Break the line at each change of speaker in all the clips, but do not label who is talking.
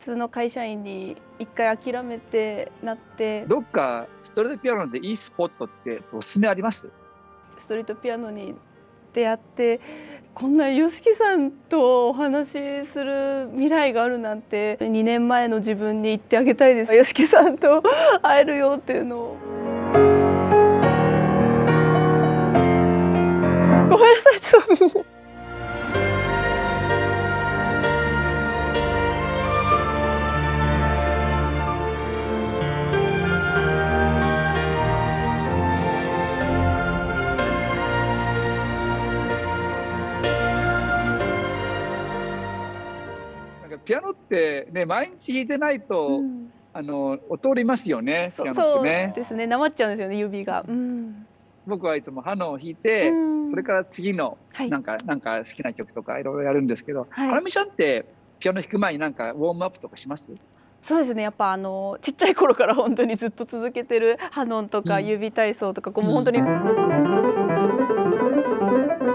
通の会社員に一回諦めてなって、
どっかストリートピアノでいいスポットっておすすめあります？
ストリートピアノに出会って、こんな YOSHIKI さんとお話しする未来があるなんて2年前の自分に言ってあげたいです。 YOSHIKI さんと会えるよっていうのを。ごめんなさい、ちょっと
なんかピアノってね、毎日弾いてないと、劣りますよね、ピアノって
そう
ね。
ですね、なまっちゃうんですよね、指が。
僕はいつもハノを弾い
う
て、
ん
それから次の
はい、
なんか好きな曲とかいろいろやるんですけど、
はい、
ハラミちゃんってピアノ弾く前になんかウォームアップとかします？
そうですね、やっぱちっちゃい頃から本当にずっと続けてるハノンとか
うん
指体操とか、もう本当に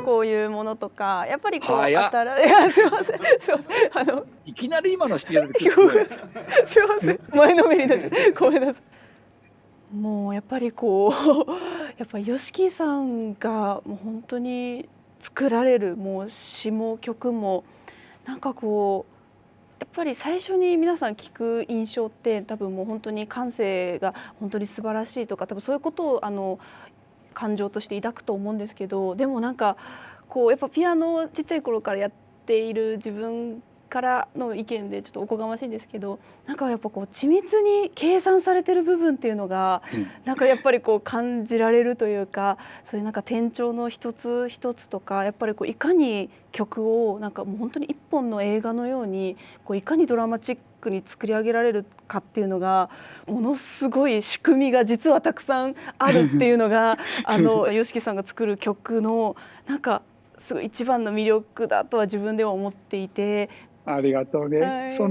こういうものとか、やっぱりこう
早っ。
いや、すいません、すいません、
いきなり今のスピードで聞
ごめん
く。
なさい、すいません、前のめりになっちゃって、ごめんなさい。もうやっぱりこうやっぱ YOSHIKI さんがもう本当に作られるもう詞も曲もなんかこうやっぱり最初に皆さん聞く印象って多分もう本当に感性が本当に素晴らしいとか、多分そういうことを感情として抱くと思うんですけど、でもなんかこうやっぱピアノをちっちゃい頃からやっている自分からの意見でちょっとおこがましいんですけど、なんかやっぱこう緻密に計算されてる部分っていうのがなんかやっぱりこう感じられるというか、そういうなんか転調の一つ一つとか、やっぱりこういかに曲をなんかもう本当に一本の映画のようにこういかにドラマチックに作り上げられるかっていうのがものすごい仕組みが実はたくさんあるっていうのがYOSHIKI さんが作る曲のなんかすごい一番の魅力だとは自分では思っていて。
ありがとうね。
はい
そ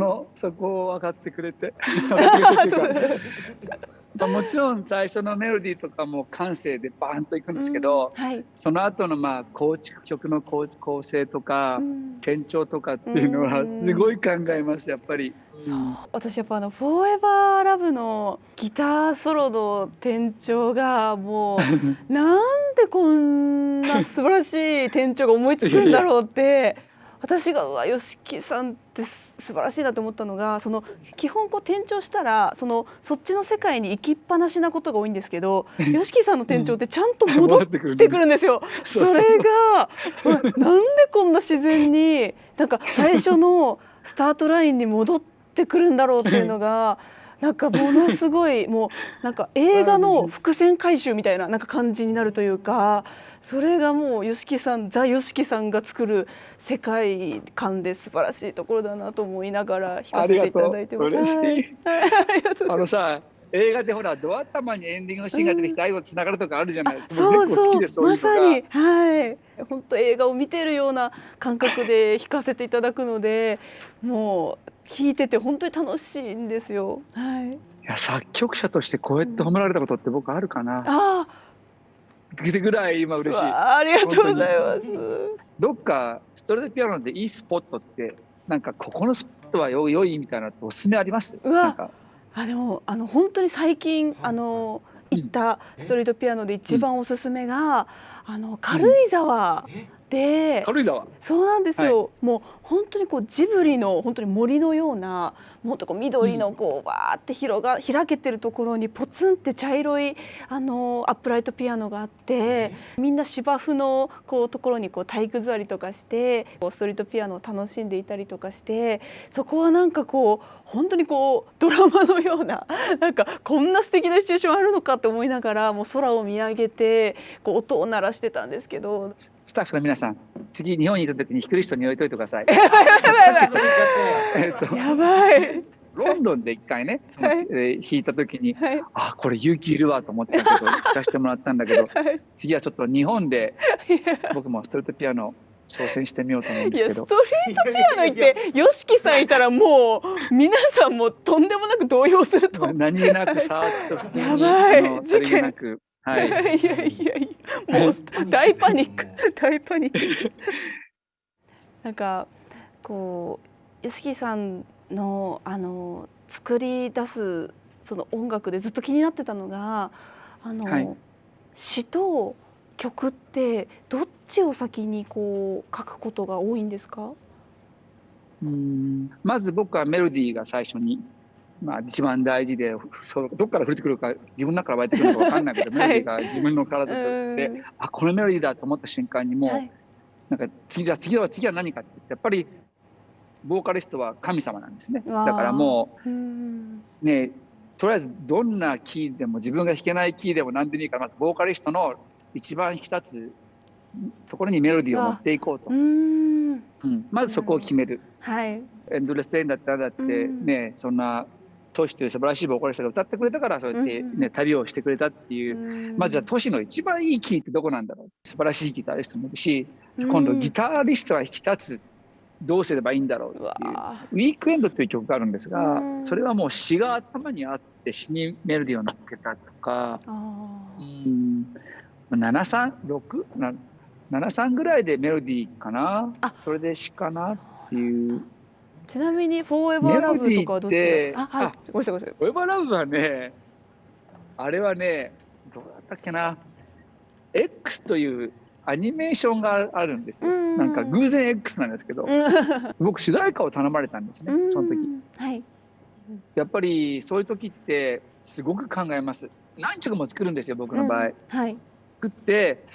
こを分かってくれて。分かってくれてっていうか、もちろん最初のメロディーとかも感性でバーンといくんですけど、
はい、
その後の曲の構成とか、転調とかっていうのはすごい考えます、やっぱり。
そう、私やっぱフォーエバーラブのギターソロの転調がもうなんでこんな素晴らしい転調が思いつくんだろうって、私がYOSHIKI さんって素晴らしいなと思ったのが、基本こう転調したらそっちの世界に行きっぱなしなことが多いんですけど、YOSHIKI さんの転調ってちゃんと戻ってくるんですよ。それがなんでこんな自然になんか最初のスタートラインに戻ってくるんだろうっていうのがなんかものすごいもうなんか映画の伏線回収みたいななんか感じになるというか、それがもうYOSHIKIさんYOSHIKIさんが作る世界観で素晴らしいところだなと思いながら弾かせていただいてます。
嬉しい。
はい、ありがとうございます。
さ、映画でほらドア頭にエンディングのシーンが出てきて最後つながるとかあるじゃないですか。
そうそう、
僕結構好きです、そういうのが。
まさに、はい、本当映画を見てるような感覚で弾かせていただくので、もう聴いてて本当に楽しいんですよ。はい。
いや、作曲者としてこうやって褒められたことって僕あるかな。
あ
ぐらい今嬉しい。
ありがとうございます。
どっかストリートピアノでいいスポットってなんかここのスポットは良いみたいなのおすすめあります？なんか
でも本当に最近行ったストリートピアノで一番おすすめが、軽井沢で、
軽井沢。
そうなんですよ、もう本当にこうジブリの本当に森のようなもっとこう緑のこうバーって開けてるところにポツンって茶色いアップライトピアノがあって、みんな芝生のこうところにこう体育座りとかしてこうストリートピアノを楽しんでいたりとかして、そこはなんかこう本当にこうドラマのようななんかこんな素敵なシチュエーションあるのかって思いながらもう空を見上げてこう音を鳴らしてたんですけど。
スタッフの皆さん、次日本に行った時に弾くリストに置いといてください。
やばい。
ロンドンで一回ね、弾いた時に、
はい、
あ、これ勇気いるわと思ったけど弾かせてもらったんだけど、次はちょっと日本で僕もストリートピアノ挑戦してみようと思うんですけど。
ストリートピアノ行ってYOSHIKIさんいたらもう皆さんもとんでもなく動揺すると思う。
何気なくさーっと普通に
やばい
さりげなく。はい、
いやいやいや、もう大パニック大パニックなんかこうYOSHIKIさんの作り出すその音楽でずっと気になってたのが
はい、
詩と曲ってどっちを先にこう書くことが多いんですか？
まず僕はメロディーが最初に、まあ、一番大事で、どっから降ってくるか自分の中から湧いてくるのか分かんないけど、メロディーが自分の体で、あ、このメロディーだと思った瞬間にも
はい、
う、なんか次は何かって言って、やっぱりボーカリストは神様なんですね。だから
わ
も
あ、
うね、とりあえずどんなキーでも自分が弾けないキーでも何でもいいから、まずボーカリストの一番引き立つところにメロディーを持っていこうと、まずそこを決める。
はい、
エンドレス・レインだったらだってね、そんなトシという素晴らしいボーカリストが歌ってくれたからそうやってね、旅をしてくれたっていう、まずじゃあトシの一番いいキーってどこなんだろう、素晴らしいギタリストもいるし、今度ギタリストが引き立つどうすればいいんだろうっていう、ウィークエンドという曲があるんですが、それはもう詩が頭にあって詩にメロディーを乗っけたとか、736 73ぐらいでメロディーかな、それで詩かなっていう。
ちなみに「フォーエバ
メ
ーラブ」
ロディーっ
とかはどっちだ
て、
あ、はい、ごめんなさいごめんなさい。
フォーエバーラブはね、あれはね、どうだったっけな、X というアニメーションがあるんですよ。なんか偶然 X なんですけど、僕主題歌を頼まれたんですね、その時。
はい、
やっぱりそういう時ってすごく考えます。何曲も作るんですよ、僕の場合。
はい、
作って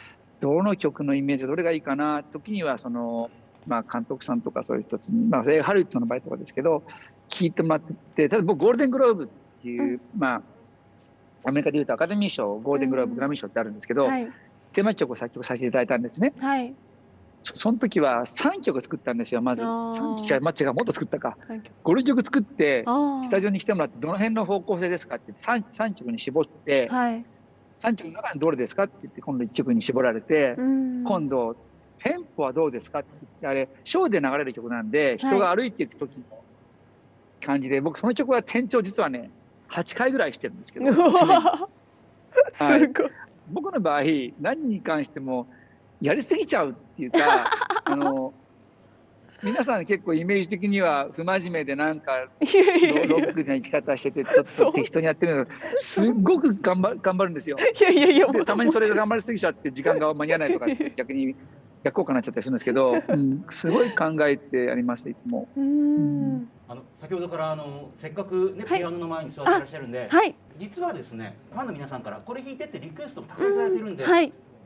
どの曲のイメージどれがいいかな、時にはその、まあ、監督さんとかそういう人たちに、まあ、ハリウッドの場合とかですけど聞いてもらってて、例えば僕ゴールデングローブっていう、まあアメリカでいうとアカデミー賞、ゴールデングローブ、グラミー賞ってあるんですけど、テーマ曲を作曲させていただいたんですね。
はい、
その時は3曲作ったんですよ。まず3曲、マッチがもっと作ったか、5、6曲作ってスタジオに来てもらって、どの辺の方向性ですかって 3曲に絞って、
はい、
3曲の中にどれですかって言って、今度1曲に絞られて、今度テンポはどうですかって言って、あれショーで流れる曲なんで、人が歩いていく時の感じで、僕その曲は転調実はね8回ぐらいしてるんですけど、
すごい。
僕の場合何に関してもやりすぎちゃうっていうか皆さん結構イメージ的には不真面目でなんかロックな生き方しててちょっと適当にやってるのすっごく頑張るんですよ。でたまにそれが頑張りすぎちゃって時間が間に合わないとか逆に逆効果になっちゃったりするんですけど、すごい考えてやりますいつも。
先ほどからせっかくね、ピアノの前に座ってらっしゃるんで、実はですねファンの皆さんからこれ弾いてってリクエストもたくさんいただいてるんで、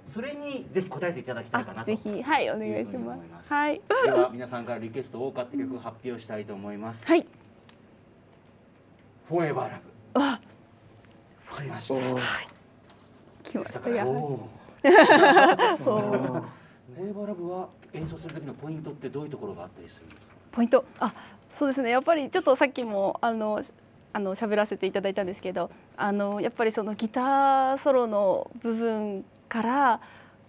それにぜひ答えていただきたいかなと。
ぜひ、はい、お願いします。はい。
では皆さんからリクエスト多かった曲を発表したいと思います。
はい。
フォーエバーラブ。あ、来ました。
来ましたよ。
フォーエバーラブは演奏する時のポイントってどういうところがあったりするんですか？
ポイント、そうですね。やっぱりちょっとさっきも喋らせていただいたんですけど、やっぱりそのギターソロの部分から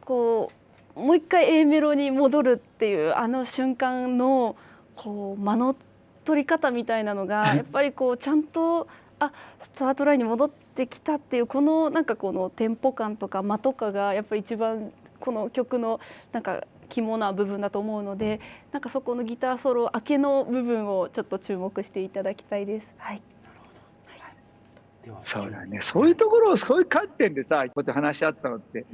こうもう一回 A メロに戻るっていう瞬間のこう間の取り方みたいなのがやっぱりこうちゃんとスタートラインに戻ってきたっていうこのなんかこのテンポ感とか間とかがやっぱり一番この曲のなんか肝な部分だと思うので、なんかそこのギターソロ明けの部分をちょっと注目していただきたいです。はい。
そうだね。そういうところをそういう観点でさ、こうやって話し合ったのって、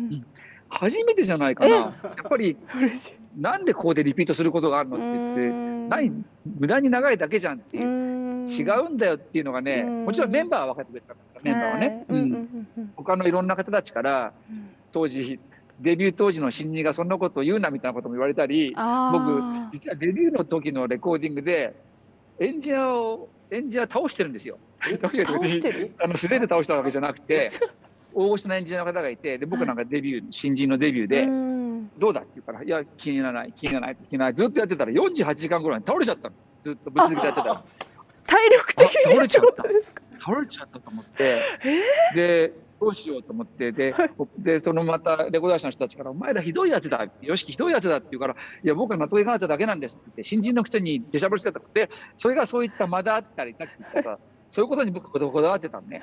初めてじゃないかな。やっぱりなんでここでリピートすることがあるのって言って、無駄に長いだけじゃんっていう、違うんだよっていうのがね、もちろんメンバーは分かってくれたから、メンバーはね、他のいろんな方たちから当時デビュー当時の新人がそんなことを言うなみたいなことも言われたり、僕実はデビューの時のレコーディングでエンジニア倒してるんですよ。素手で倒したわけじゃなくて大御所のエンジニアの方がいて、で僕なんか新人のデビューでどうだって言うから、いや気にならないずっとやってたら48時間ぐらいに倒れちゃったの。ずっとぶつ続けてやってたら
体力的に
倒れちゃったと思って、でどうしようと思って、でそのまたレコード会社の人たちから「お前らひどいやつだ」「よしきひどいやつだ」って言うから「いや僕は納得いかなかっただけなんです」って言って、新人のくせに出しゃばりしてたってそれがそういった間だったり、さっき言ったさそういうことに僕こだわってたのね。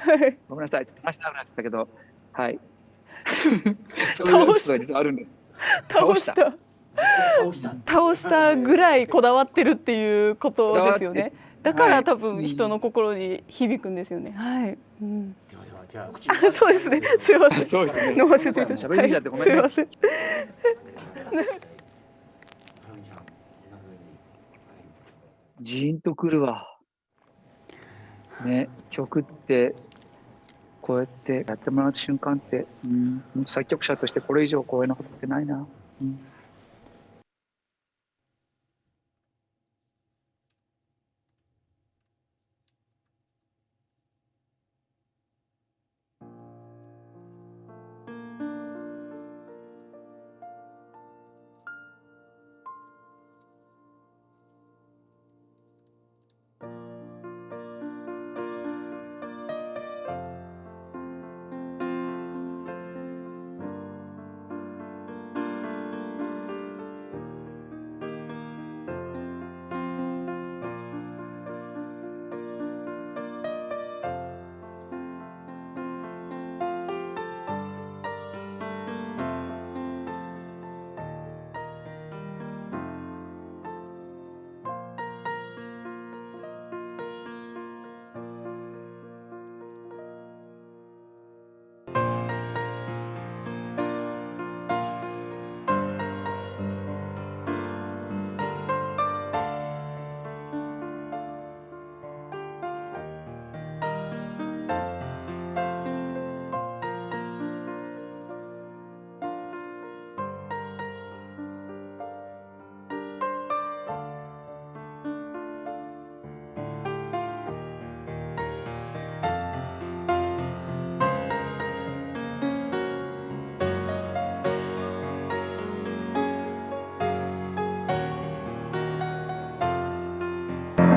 ごめんなさい、ちょっと話しなくなっちゃったけど、はい。そういうことが実はあるんです。
倒したぐらいこだわってるっていうことですよね。だから多分人の心に響くんですよね。はい。うん。
ではじゃあ
そうですね。すいません。
そうですね。
飲ませていただいて。
喋りちゃってごめんね。
すいません。
ジーンとくるわ。ね、曲ってこうやってやってもらう瞬間って、作曲者としてこれ以上光栄なことってないな。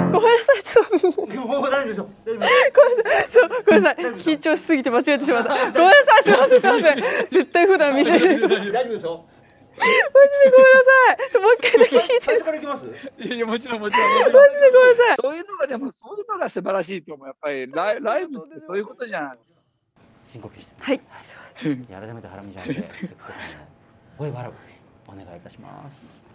ごめんなさい、ちょっと。
大丈夫ですよ。
ごめんなさい、そう、ごめんなさい、緊張しすぎて間違えてしまった。ごめんなさい、すみません、すみません。絶対普段見せない。
大丈夫ですよ。
マジでごめんなさい。もう一回だけ聞いて。
最初からいきます。
いやもちろん
マジでごめんなさい。
そういうのがでもそういうのが素晴らしいと思う。やっぱりライブってそういうことじゃん。
深呼吸して。
はい。すみません。
改めてハラミちゃんでエクセルの声バラお願いいたします。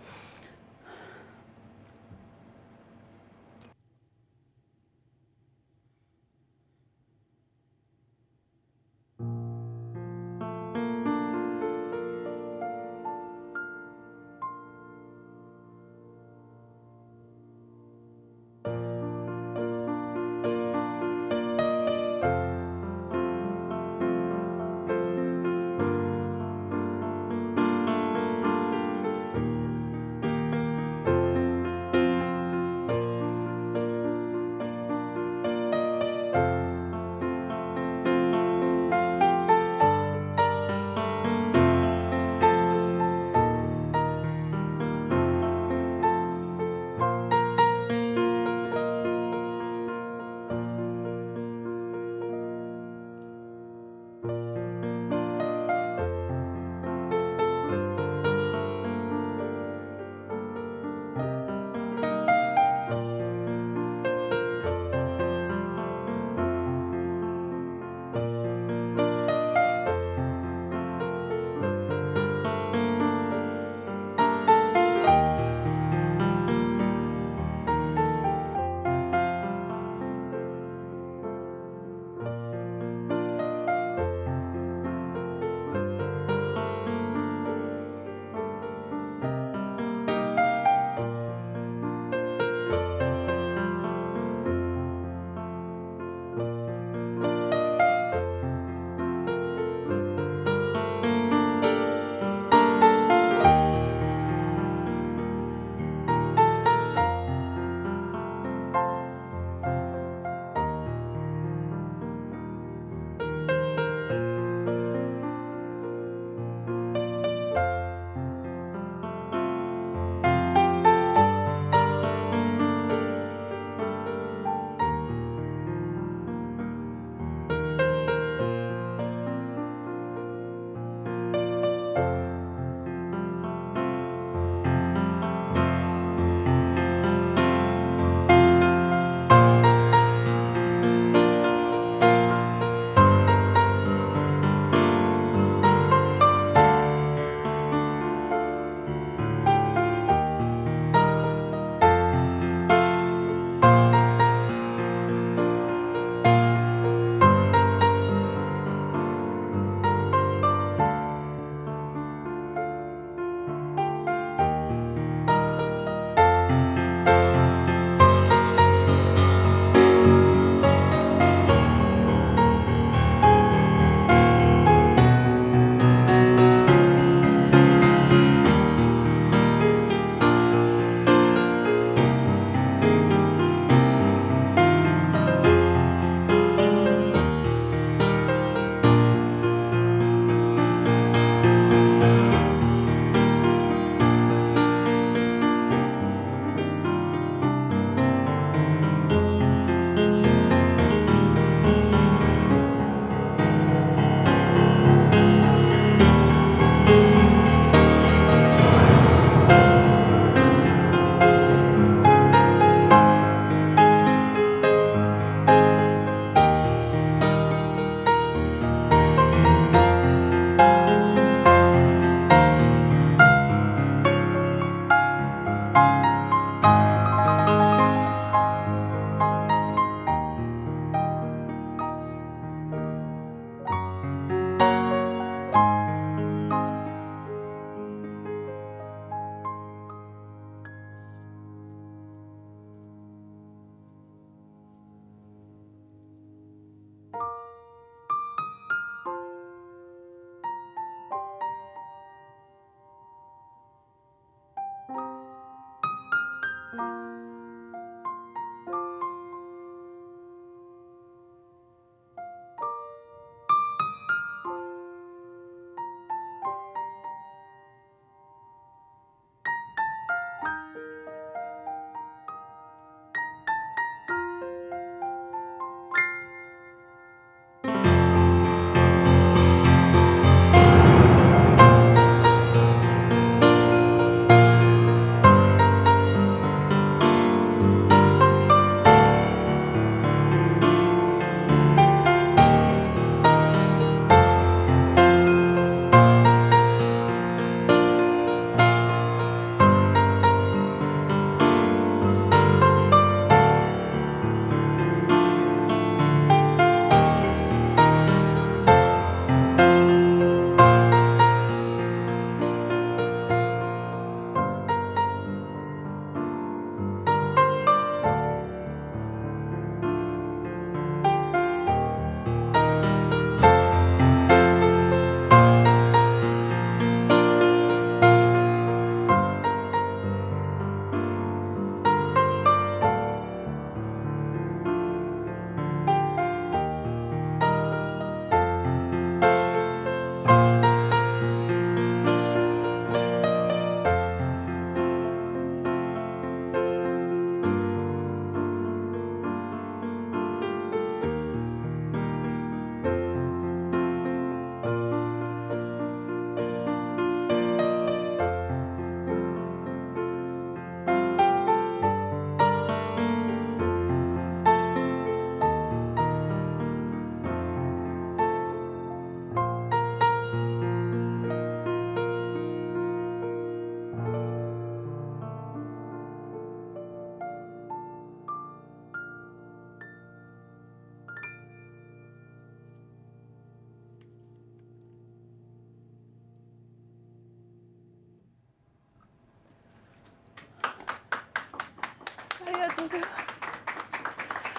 うございます。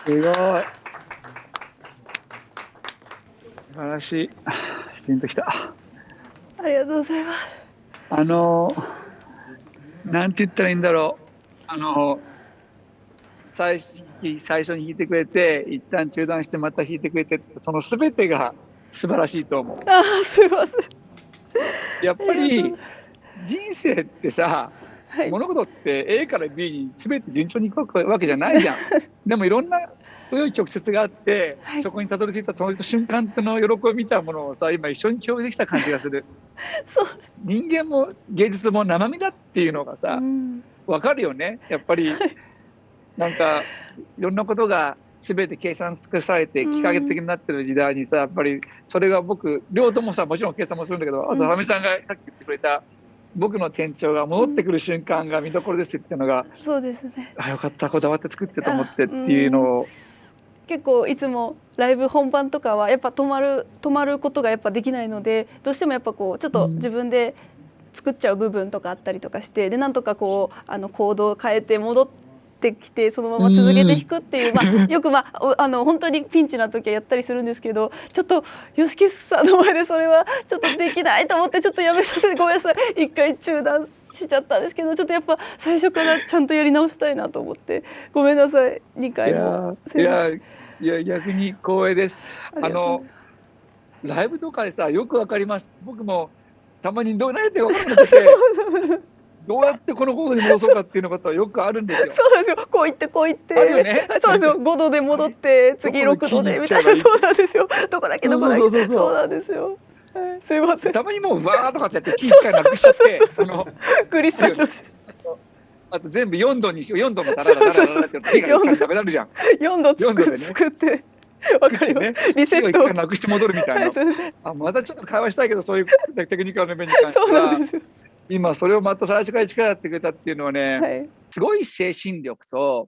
すごい。素晴らしい。ジンときた。
ありがとうございます。
なんて言ったらいいんだろう。最初に弾いてくれて、一旦中断してまた弾いてくれて、その全てが素晴らしいと思う。
すいません。
やっぱり人生ってさ、
はい、
物事って A から B に全て順調にいくわけじゃないじゃん。でもいろんな紆余曲折があって、はい、そこにたどり着いたその瞬間の喜びみたいなものをさ、今一緒に共有できた感じがする。
そう、
人間も芸術も生身だっていうのがさ、分かるよね。やっぱりなんかいろんなことが全て計算尽くされて幾何学的になってる時代にさ、やっぱりそれが僕両方ともさ、もちろん計算もするんだけど、あとハミさんがさっき言ってくれた僕の店長が戻ってくる瞬間が見どころですっていうのが、
そうですね。
よかった、こだわって作ってと思ってっていうのを。
結構いつもライブ本番とかはやっぱ止まることがやっぱできないので、どうしてもやっぱこうちょっと自分で作っちゃう部分とかあったりとかして、でなんとかこうコードを変えて戻ってきてそのまま続けて弾くっていう、よく本当にピンチな時はやったりするんですけど、ちょっと吉木さんの前でそれはちょっとできないと思ってちょっとやめさせてごめんなさい、一回中断しちゃったんですけど、ちょっとやっぱ最初からちゃんとやり直したいなと思ってごめんなさい、2回も。
いや逆に光栄です。ライブとかでさ、よくわかります。僕もたまにどうやって分からなくてどうやってこのコードに戻そうかっていうのことはよくあるんですよ。
そうなんですよ。こう言ってこう言って。
あるよね。
そうですよ。5度で戻って次6度でみたいな。そうなんですよ。どこだけどこだけ。そうなんですよ。すいません。
たまにもうわーとかってやってキー一回なくしちゃって、
クリスタルの。
あと全部4度にしよう。4度のタララタララってキーが一回なくなるじゃん。
4度作って。わかります。リセット
を一回なくして戻るみたいな。またちょっと会話したいけど、そういうテクニカルの面に関しては。そうなんですよ。今それをまた最初から力やってくれたっていうのはね、すごい精神力と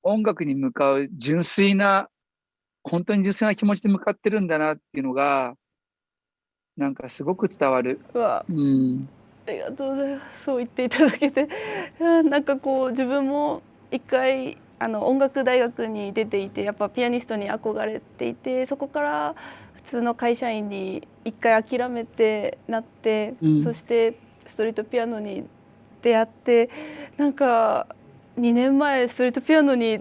音楽に向かう純粋な、本当に純粋な気持ちで向かってるんだなっていうのがなんかすごく伝わる。
ありがとうございます。そう言っていただけて、なんかこう自分も一回音楽大学に出ていて、やっぱピアニストに憧れていて、そこから普通の会社員に一回諦めてなって、そしてストリートピアノに出会って、なんか2年前ストリートピアノに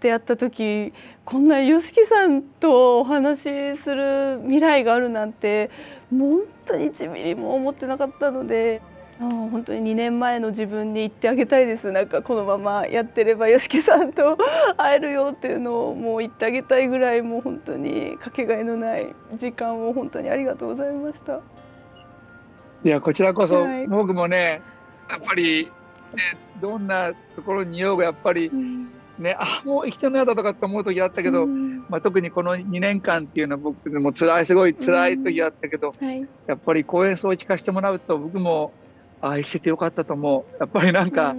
出会った時、こんな吉木さんとお話しする未来があるなんてもう本当に1ミリも思ってなかったので、本当に2年前の自分に言ってあげたいです。なんかこのままやってれば吉木さんと会えるよっていうのをもう言ってあげたいぐらい、もう本当にかけがえのない時間を本当にありがとうございました。
いや、こちらこそ、僕もね、やっぱり、ね、どんなところにいようがやっぱり、ね、もう生きてるのやだとかって思う時あったけど、特にこの2年間っていうのは僕でもすごい辛い時あったけど、やっぱりこう演奏を聴かせてもらうと僕も生きててよかったと思う。やっぱりなんか、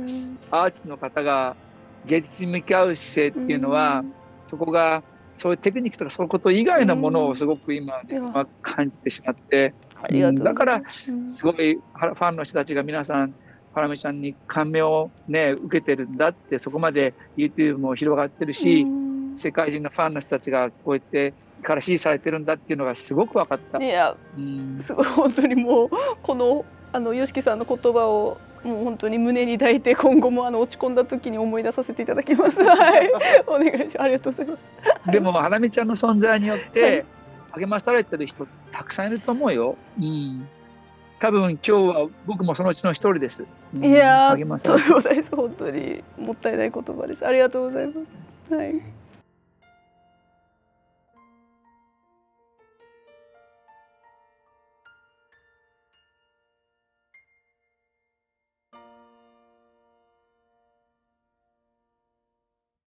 アーティストの方が芸術に向き合う姿勢っていうのは、そこがそういうテクニックとかそういうこと以外のものをすごく今自分は感じてしまって、だからすごいファンの人たちが皆さんハラミちゃんに感銘を、ね、受けてるんだって、そこまで YouTube も広がってるし、世界中のファンの人たちがこうやってから支持されてるんだっていうのがすごく分かった。
いや、すごい本当にもうこの吉木さんの言葉をもう本当に胸に抱いて、今後も落ち込んだ時に思い出させていただきます。はい、お願いします。ありがとうございます。
でもハラミちゃんの存在によって励まされてる人たくさんいると思うよ。多分今日は僕もそのうちの一人です。
いやー、とんでもないです。本当にもったいない言葉です。ありがとうございます。はい。